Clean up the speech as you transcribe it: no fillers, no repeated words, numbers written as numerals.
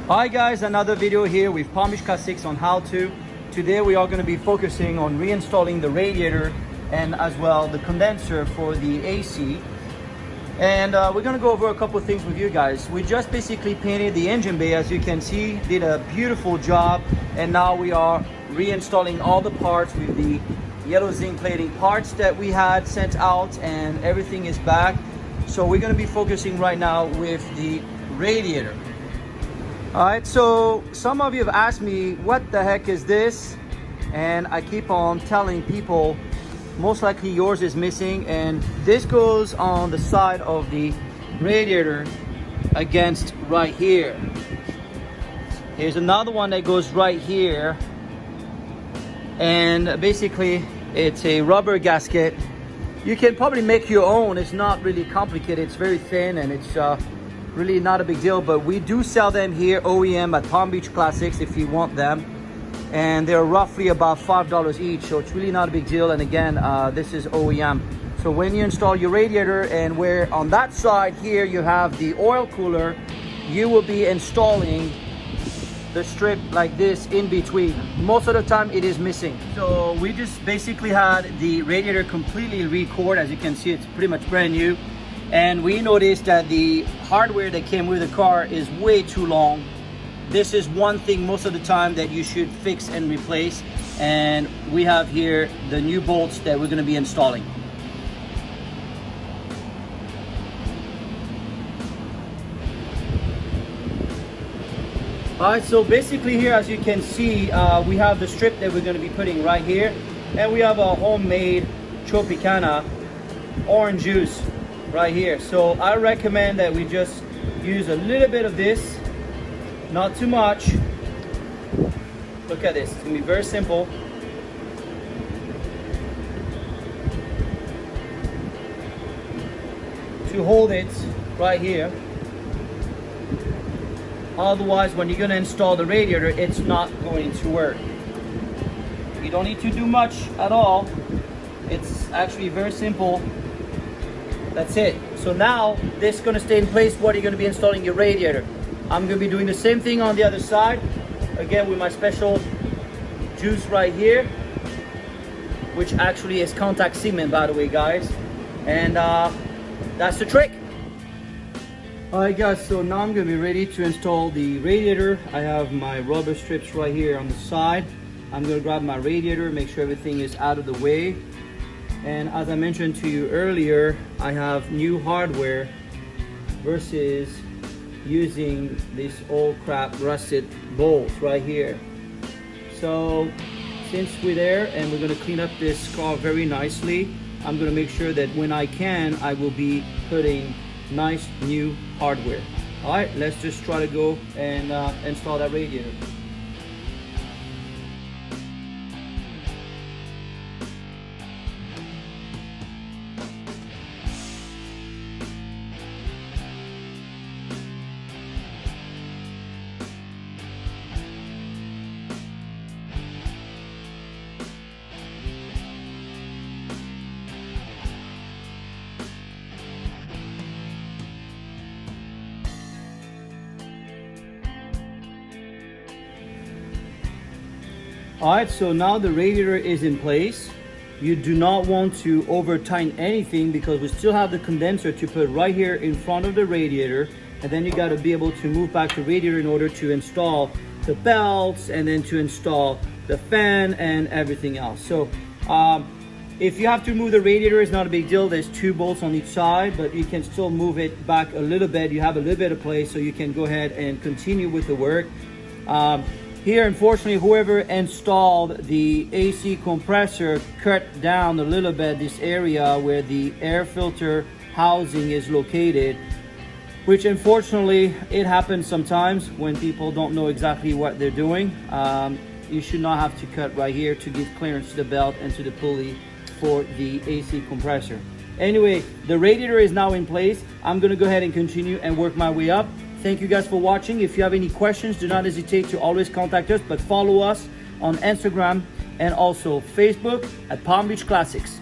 Hi guys, another video here with Palm Beach Classics on how to. Today we are going to be focusing on reinstalling the radiator and as well the condenser for the AC. And we're going to go over a couple of things with you guys. We just basically painted the engine bay, as you can see, did a beautiful job, and now we are reinstalling all the parts with the yellow zinc plating parts that we had sent out, and everything is back. So we're going to be focusing right now with the radiator. All right, so some of you have asked me what the heck is this, and I keep on telling people most likely yours is missing, and this goes on the side of the radiator against right here. Here's another one that goes right here, and basically it's a rubber gasket. You can probably make your own. It's not really complicated. It's very thin and it's really not a big deal, but we do sell them here OEM at Palm Beach Classics if you want them, and they're roughly about $5 each, so it's really not a big deal. And again, this is OEM. So when you install your radiator, and where on that side here you have the oil cooler, you will be installing the strip like this in between. Most of the time it is missing. So we just basically had the radiator completely re-cored. As you can see, it's pretty much brand new. And we noticed that the hardware that came with the car is way too long. This is one thing most of the time that you should fix and replace. And we have here the new bolts that we're going to be installing. All right, so basically here, as you can see, we have the strip that we're going to be putting right here. And we have a homemade Tropicana orange juice right here. So I recommend that we just use a little bit of this, not too much. Look at this, it's gonna be very simple. To hold it right here. Otherwise, when you're gonna install the radiator, it's not going to work. You don't need to do much at all. It's actually very simple. That's it. So now this is going to stay in place while you're going to be installing your radiator. I'm going to be doing the same thing on the other side, again with my special juice right here, which actually is contact cement, by the way, guys. And that's the trick. Alright guys, so now I'm going to be ready to install the radiator. I have my rubber strips right here on the side. I'm going to grab my radiator, make sure everything is out of the way. And as I mentioned to you earlier, I have new hardware versus using these old crap rusted bolts right here. So since we're there and we're going to clean up this car very nicely, I'm going to make sure that when I can, I will be putting nice new hardware. All right, let's just try to go and install that radiator. Alright, so now the radiator is in place. You do not want to over tighten anything because we still have the condenser to put right here in front of the radiator, and then you got to be able to move back the radiator in order to install the belts and then to install the fan and everything else. So if you have to move the radiator, it's not a big deal. There's two bolts on each side, but you can still move it back a little bit. You have a little bit of place, so you can go ahead and continue with the work. Here, unfortunately, whoever installed the AC compressor cut down a little bit this area where the air filter housing is located, which unfortunately, it happens sometimes when people don't know exactly what they're doing. You should not have to cut right here to give clearance to the belt and to the pulley for the AC compressor. Anyway, the radiator is now in place. I'm gonna go ahead and continue and work my way up. Thank you guys for watching. If you have any questions, do not hesitate to always contact us, but follow us on Instagram and also Facebook at Palm Beach Classics.